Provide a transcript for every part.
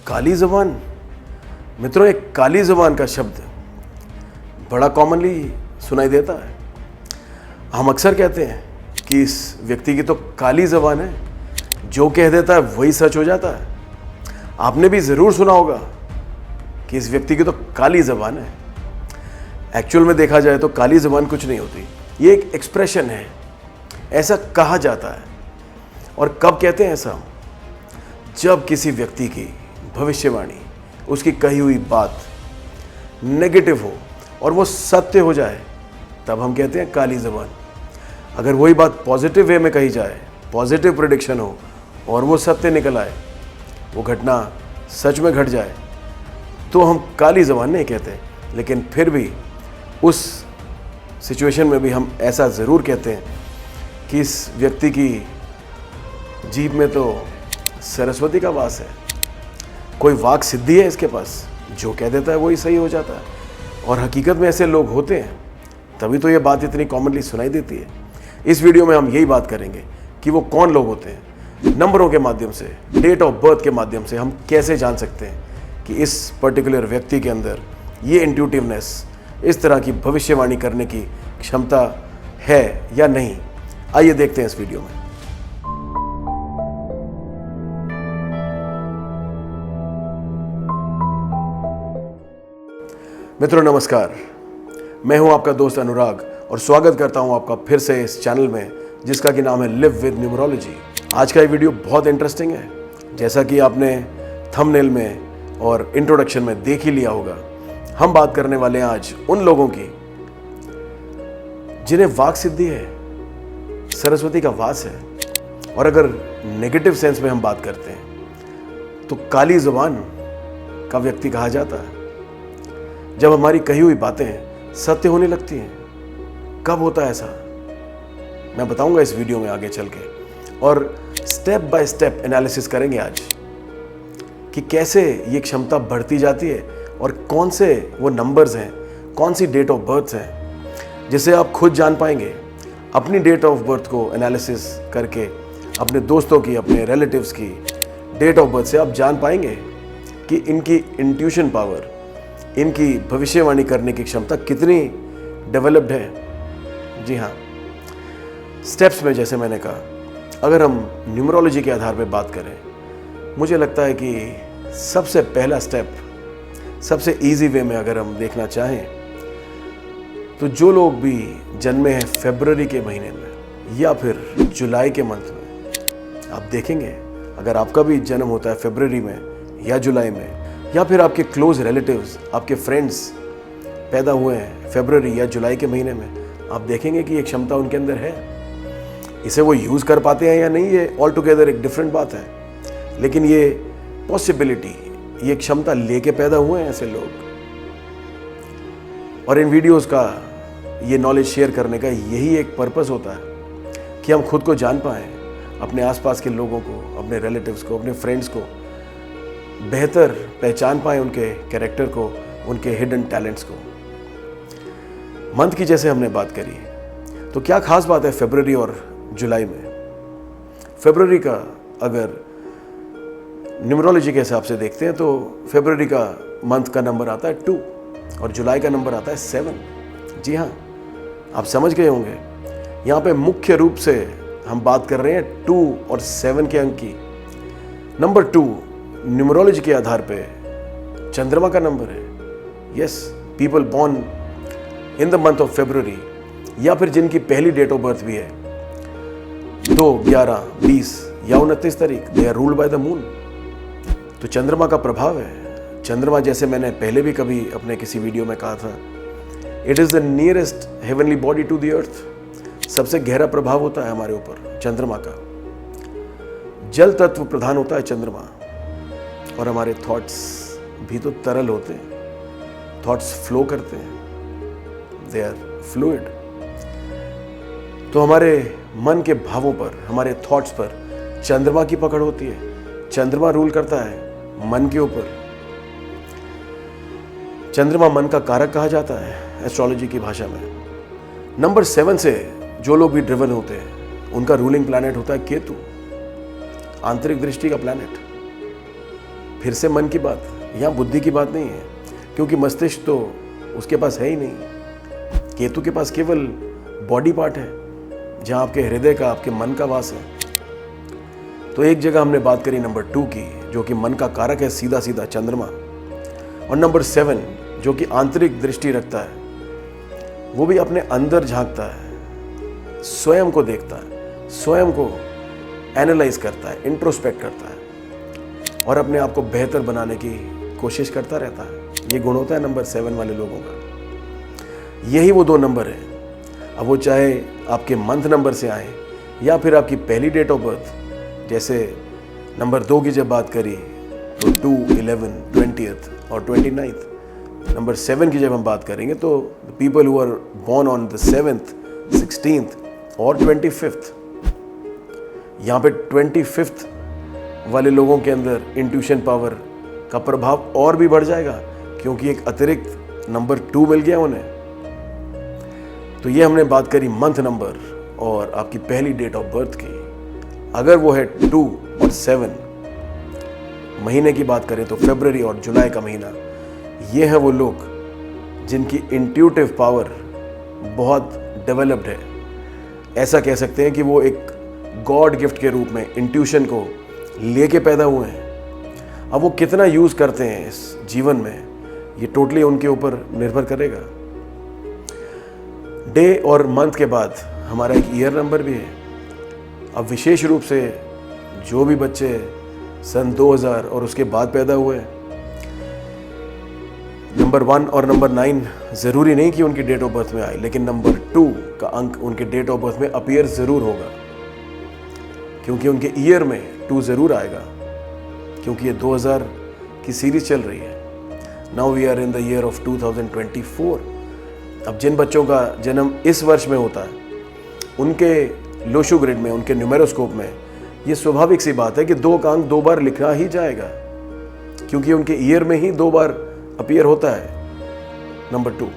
काली ज़बान। मित्रों, एक काली ज़बान का शब्द बड़ा कॉमनली सुनाई देता है। हम अक्सर कहते हैं कि इस व्यक्ति की तो काली ज़बान है, जो कह देता है वही सच हो जाता है। आपने भी ज़रूर सुना होगा कि इस व्यक्ति की तो काली ज़बान है। एक्चुअल में देखा जाए तो काली ज़बान कुछ नहीं होती, ये एक एक्सप्रेशन है, ऐसा कहा जाता है। और कब कहते हैं ऐसा? जब किसी व्यक्ति की भविष्यवाणी, उसकी कही हुई बात नेगेटिव हो और वो सत्य हो जाए, तब हम कहते हैं काली ज़बान। अगर वही बात पॉजिटिव वे में कही जाए, पॉजिटिव प्रेडिक्शन हो और वो सत्य निकल आए, वो घटना सच में घट जाए, तो हम काली ज़बान नहीं कहते। लेकिन फिर भी उस सिचुएशन में भी हम ऐसा ज़रूर कहते हैं कि इस व्यक्ति की जीभ में तो सरस्वती का वास है, कोई वाक सिद्धि है इसके पास, जो कह देता है वही सही हो जाता है। और हकीकत में ऐसे लोग होते हैं, तभी तो ये बात इतनी कॉमनली सुनाई देती है। इस वीडियो में हम यही बात करेंगे कि वो कौन लोग होते हैं। नंबरों के माध्यम से, डेट ऑफ बर्थ के माध्यम से हम कैसे जान सकते हैं कि इस पर्टिकुलर व्यक्ति के अंदर ये इंट्यूटिवनेस, इस तरह की भविष्यवाणी करने की क्षमता है या नहीं। आइए देखते हैं इस वीडियो में। मित्रों नमस्कार, मैं हूं आपका दोस्त अनुराग और स्वागत करता हूं आपका फिर से इस चैनल में, जिसका कि नाम है लिव विद न्यूमरोलॉजी। आज का ये वीडियो बहुत इंटरेस्टिंग है, जैसा कि आपने थंबनेल में और इंट्रोडक्शन में देख ही लिया होगा। हम बात करने वाले हैं आज उन लोगों की जिन्हें वाक सिद्धि है, सरस्वती का वास है। और अगर नेगेटिव सेंस में हम बात करते हैं तो काली ज़बान का व्यक्ति कहा जाता है। जब हमारी कही हुई बातें सत्य होने लगती हैं, कब होता है ऐसा, मैं बताऊंगा इस वीडियो में आगे चल के। और स्टेप बाय स्टेप एनालिसिस करेंगे आज कि कैसे ये क्षमता बढ़ती जाती है और कौन से वो नंबर्स हैं, कौन सी डेट ऑफ बर्थ हैं, जिसे आप खुद जान पाएंगे। अपनी डेट ऑफ बर्थ को एनालिसिस करके अपने दोस्तों की, अपने रिलेटिव्स की डेट ऑफ बर्थ से आप जान पाएंगे कि इनकी इंट्यूशन पावर, इनकी भविष्यवाणी करने की क्षमता कितनी डेवलप्ड है। जी हाँ, स्टेप्स में जैसे मैंने कहा, अगर हम न्यूमरोलॉजी के आधार पर बात करें, मुझे लगता है कि सबसे पहला स्टेप, सबसे इजी वे में अगर हम देखना चाहें तो जो लोग भी जन्मे हैं फरवरी के महीने में या फिर जुलाई के मंथ में, आप देखेंगे अगर आपका भी जन्म होता है फरवरी में या जुलाई में, या फिर आपके क्लोज रिलेटिव्स, आपके फ्रेंड्स पैदा हुए हैं फरवरी या जुलाई के महीने में, आप देखेंगे कि ये क्षमता उनके अंदर है। इसे वो यूज़ कर पाते हैं या नहीं, ये ऑल टुगेदर एक डिफरेंट बात है, लेकिन ये पॉसिबिलिटी, ये क्षमता लेके पैदा हुए हैं ऐसे लोग। और इन वीडियोस का ये नॉलेज शेयर करने का यही एक पर्पस होता है कि हम खुद को जान पाएँ, अपने आसपास के लोगों को, अपने रिलेटिव्स को, अपने फ्रेंड्स को बेहतर पहचान पाएँ, उनके कैरेक्टर को, उनके हिडन टैलेंट्स को। मंथ की जैसे हमने बात करी, तो क्या खास बात है फरवरी और जुलाई में? फरवरी का अगर न्यूमरोलॉजी के हिसाब से देखते हैं तो फरवरी का मंथ का नंबर आता है 2 और जुलाई का नंबर आता है 7। जी हाँ, आप समझ गए होंगे, यहाँ पे मुख्य रूप से हम बात कर रहे हैं 2 और 7 के अंक की। नंबर 2 न्यूमरोलॉजी के आधार पे चंद्रमा का नंबर है। Yes, people born in the month of February, या फिर जिनकी पहली डेट ऑफ बर्थ भी है 2, 11, 20 या 29 तारीख, they are ruled by the moon. तो चंद्रमा का प्रभाव है। चंद्रमा, जैसे मैंने पहले भी कभी अपने किसी वीडियो में कहा था, it is the nearest heavenly body to the earth. सबसे गहरा प्रभाव होता है हमारे ऊपर चंद्रमा का। जल तत्व प्रधान होता है चंद्रमा, और हमारे थॉट्स भी तो तरल होते हैं, थॉट्स फ्लो करते हैं, दे आर फ्लूइड। तो हमारे मन के भावों पर, हमारे थॉट्स पर चंद्रमा की पकड़ होती है। चंद्रमा रूल करता है मन के ऊपर। चंद्रमा मन का कारक कहा जाता है एस्ट्रोलॉजी की भाषा में। नंबर 7 से जो लोग भी ड्रिवन होते हैं, उनका रूलिंग प्लैनेट होता है केतु, आंतरिक दृष्टि का प्लैनेट। फिर से मन की बात, यहाँ बुद्धि की बात नहीं है, क्योंकि मस्तिष्क तो उसके पास है ही नहीं। केतु के पास केवल बॉडी पार्ट है, जहाँ आपके हृदय का, आपके मन का वास है। तो एक जगह हमने बात करी नंबर 2 की, जो कि मन का कारक है, सीधा सीधा चंद्रमा। और नंबर 7 जो कि आंतरिक दृष्टि रखता है, वो भी अपने अंदर झांकता है, स्वयं को देखता है, स्वयं को एनालाइज करता है, इंट्रोस्पेक्ट करता है और अपने आप को बेहतर बनाने की कोशिश करता रहता है। ये गुण होता है नंबर 7 वाले लोगों का। यही वो 2 नंबर हैं। अब वो चाहे आपके मंथ नंबर से आए या फिर आपकी पहली डेट ऑफ बर्थ, जैसे नंबर 2 की जब बात करी तो 2, 11, 20th और 29th। नंबर 7 की जब हम बात करेंगे तो people who are born on the 7th, 16th और 25th। यहाँ पे 25th वाले लोगों के अंदर इंट्यूशन पावर का प्रभाव और भी बढ़ जाएगा, क्योंकि एक अतिरिक्त नंबर 2 मिल गया उन्हें। तो ये हमने बात करी मंथ नंबर और आपकी पहली डेट ऑफ बर्थ की। अगर वो है 2 और 7, महीने की बात करें तो फरवरी और जुलाई का महीना, ये हैं वो लोग जिनकी इंट्यूटिव पावर बहुत डेवलप्ड है। ऐसा कह सकते हैं कि वो एक गॉड गिफ्ट के रूप में इंट्यूशन को लेके पैदा हुए हैं। अब वो कितना यूज़ करते हैं इस जीवन में, ये टोटली उनके ऊपर निर्भर करेगा। डे और मंथ के बाद हमारा एक ईयर नंबर भी है। अब विशेष रूप से जो भी बच्चे सन 2000 और उसके बाद पैदा हुए, नंबर 1 और नंबर 9 ज़रूरी नहीं कि उनकी डेट ऑफ बर्थ में आए, लेकिन नंबर 2 का अंक उनके डेट ऑफ बर्थ में अपीयर ज़रूर होगा, क्योंकि उनके ईयर में 2 ज़रूर आएगा, क्योंकि ये 2000 की सीरीज चल रही है। Now we are in the year of 2024। अब जिन बच्चों का जन्म इस वर्ष में होता है, उनके लोशो ग्रिड में, उनके न्यूमेरोस्कोप में ये स्वाभाविक सी बात है कि 2 का अंक 2 बार लिखना ही जाएगा, क्योंकि उनके ईयर में ही 2 बार अपीयर होता है नंबर 2।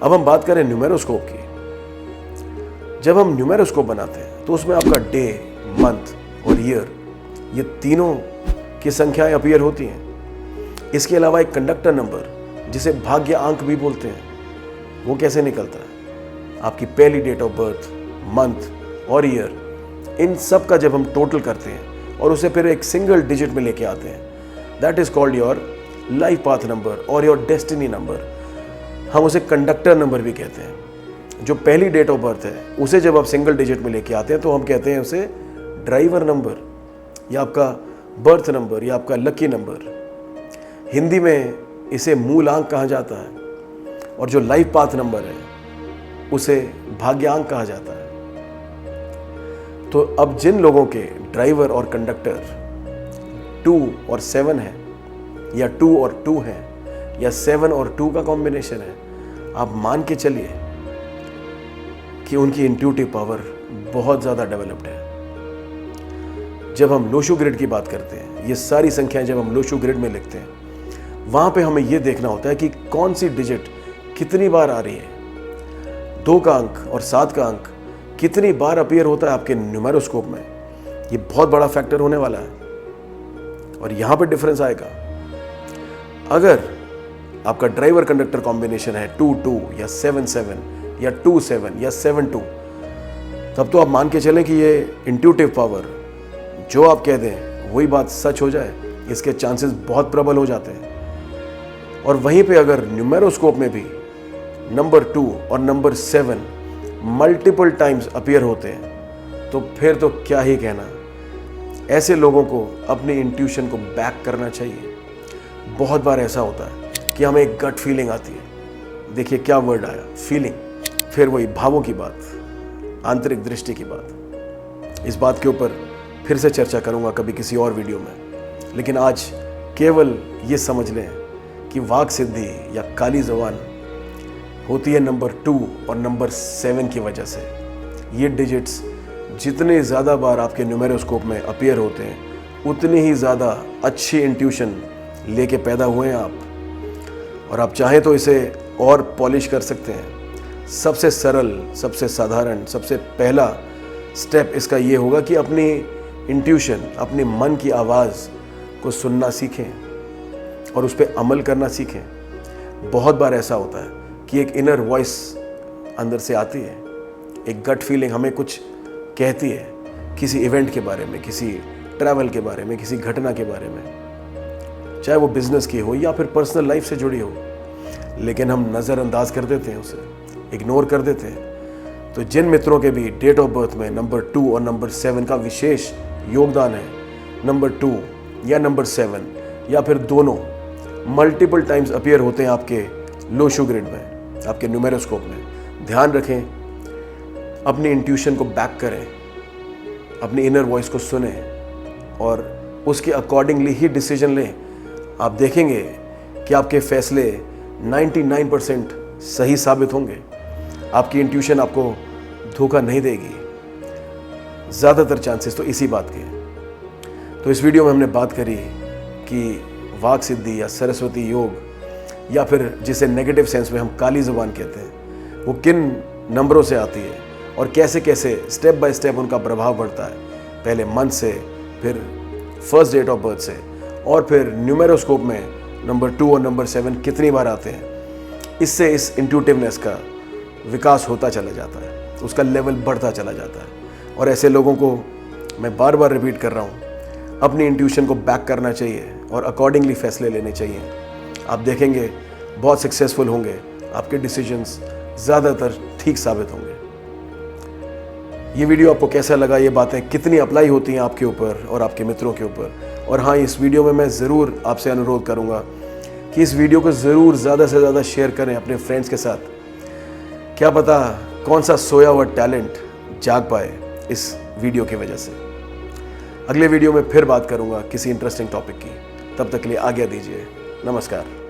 अब हम बात करें न्यूमेरोस्कोप की। जब हम न्यूमेरोस्कोप बनाते हैं तो उसमें आपका डे, मंथ और ईयर, ये तीनों की संख्याएं अपीयर होती हैं। इसके अलावा एक कंडक्टर नंबर, जिसे भाग्य अंक भी बोलते हैं, वो कैसे निकलता है? आपकी पहली डेट ऑफ बर्थ, मंथ और ईयर, इन सब का जब हम टोटल करते हैं और उसे फिर एक सिंगल डिजिट में लेके आते हैं, that is called your life path number और योर डेस्टिनी नंबर। हम उसे कंडक्टर नंबर भी कहते हैं। जो पहली डेट ऑफ बर्थ है, उसे जब आप सिंगल डिजिट में लेके आते हैं तो हम कहते हैं उसे ड्राइवर नंबर या आपका बर्थ नंबर या आपका लकी नंबर। हिंदी में इसे मूलांक कहा जाता है और जो लाइफ पाथ नंबर है उसे भाग्यांक कहा जाता है। तो अब जिन लोगों के ड्राइवर और कंडक्टर 2 और 7 है, या 2 और 2 है, या 7 और 2 का कॉम्बिनेशन है, आप मान के चलिए कि उनकी इंट्यूटिव पावर बहुत ज़्यादा डेवलप्ड है। जब हम लोशो ग्रिड की बात करते हैं, ये सारी संख्याएं जब हम लोशो ग्रिड में लिखते हैं, वहाँ पे हमें ये देखना होता है कि कौन सी डिजिट कितनी बार आ रही है। 2 का अंक और 7 का अंक कितनी बार अपीयर होता है आपके न्यूमेरोस्कोप में, ये बहुत बड़ा फैक्टर होने वाला है और यहाँ पे डिफरेंस आएगा। अगर आपका ड्राइवर कंडक्टर कॉम्बिनेशन है 2-2 या 7-7 या 2-7 या 7-2, तब तो आप मान के चलें कि ये इंट्यूटिव पावर, जो आप कह दें वही बात सच हो जाए, इसके चांसेस बहुत प्रबल हो जाते हैं। और वहीं पे अगर न्यूमेरोस्कोप में भी नंबर 2 और नंबर 7 मल्टीपल टाइम्स अपीयर होते हैं, तो फिर तो क्या ही कहना। ऐसे लोगों को अपनी इंट्यूशन को बैक करना चाहिए। बहुत बार ऐसा होता है कि हमें एक गट फीलिंग आती है। देखिए क्या वर्ड आया, फीलिंग। फिर वही भावों की बात, आंतरिक दृष्टि की बात। इस बात के ऊपर फिर से चर्चा करूंगा कभी किसी और वीडियो में, लेकिन आज केवल ये समझ लें कि वाक सिद्धि या काली ज़बान होती है नंबर 2 और नंबर 7 की वजह से। ये डिजिट्स जितने ज़्यादा बार आपके न्यूमेरोस्कोप में अपीयर होते हैं, उतनी ही ज़्यादा अच्छी इंट्यूशन लेके पैदा हुए हैं आप। और आप चाहें तो इसे और पॉलिश कर सकते हैं। सबसे सरल, सबसे साधारण, सबसे पहला स्टेप इसका ये होगा कि अपनी इंट्यूशन, अपने मन की आवाज़ को सुनना सीखें और उस पर अमल करना सीखें। बहुत बार ऐसा होता है कि एक इनर वॉइस अंदर से आती है, एक गट फीलिंग हमें कुछ कहती है किसी इवेंट के बारे में, किसी ट्रैवल के बारे में, किसी घटना के बारे में, चाहे वो बिजनेस की हो या फिर पर्सनल लाइफ से जुड़ी हो, लेकिन हम नज़रअंदाज कर देते हैं, उसे इग्नोर कर देते हैं। तो जिन मित्रों के भी डेट ऑफ बर्थ में नंबर 2 और नंबर 7 का विशेष योगदान है, नंबर 2 या नंबर 7 या फिर दोनों मल्टीपल टाइम्स अपीयर होते हैं आपके लोशो ग्रिड में, आपके न्यूमेरोस्कोप में, ध्यान रखें, अपनी इंट्यूशन को बैक करें, अपनी इनर वॉइस को सुने और उसके अकॉर्डिंगली ही डिसीजन लें। आप देखेंगे कि आपके फैसले 99% सही साबित होंगे। आपकी इंट्यूशन आपको धोखा नहीं देगी, ज़्यादातर चांसेस तो इसी बात के हैं। तो इस वीडियो में हमने बात करी कि वाक सिद्धि या सरस्वती योग या फिर जिसे नेगेटिव सेंस में हम काली ज़ुबान कहते हैं, वो किन नंबरों से आती है और कैसे कैसे स्टेप बाय स्टेप उनका प्रभाव बढ़ता है, पहले मंथ से, फिर फर्स्ट डेट ऑफ बर्थ से, और फिर न्यूमेरोस्कोप में नंबर 2 और नंबर 7 कितनी बार आते हैं। इससे इस इंट्यूटिवनेस का विकास होता चला जाता है, उसका लेवल बढ़ता चला जाता है। और ऐसे लोगों को मैं बार बार रिपीट कर रहा हूँ, अपनी इंट्यूशन को बैक करना चाहिए और अकॉर्डिंगली फैसले लेने चाहिए। आप देखेंगे बहुत सक्सेसफुल होंगे, आपके डिसीजंस ज़्यादातर ठीक साबित होंगे। ये वीडियो आपको कैसा लगा, ये बातें कितनी अप्लाई होती हैं आपके ऊपर और आपके मित्रों के ऊपर। और हाँ, इस वीडियो में मैं ज़रूर आपसे अनुरोध करूँगा कि इस वीडियो को ज़रूर ज़्यादा से ज़्यादा शेयर करें अपने फ्रेंड्स के साथ। क्या पता कौन सा सोया हुआ टैलेंट जाग पाए इस वीडियो की वजह से। अगले वीडियो में फिर बात करूँगा किसी इंटरेस्टिंग टॉपिक की। तब तक के लिए आज्ञा दीजिए। नमस्कार।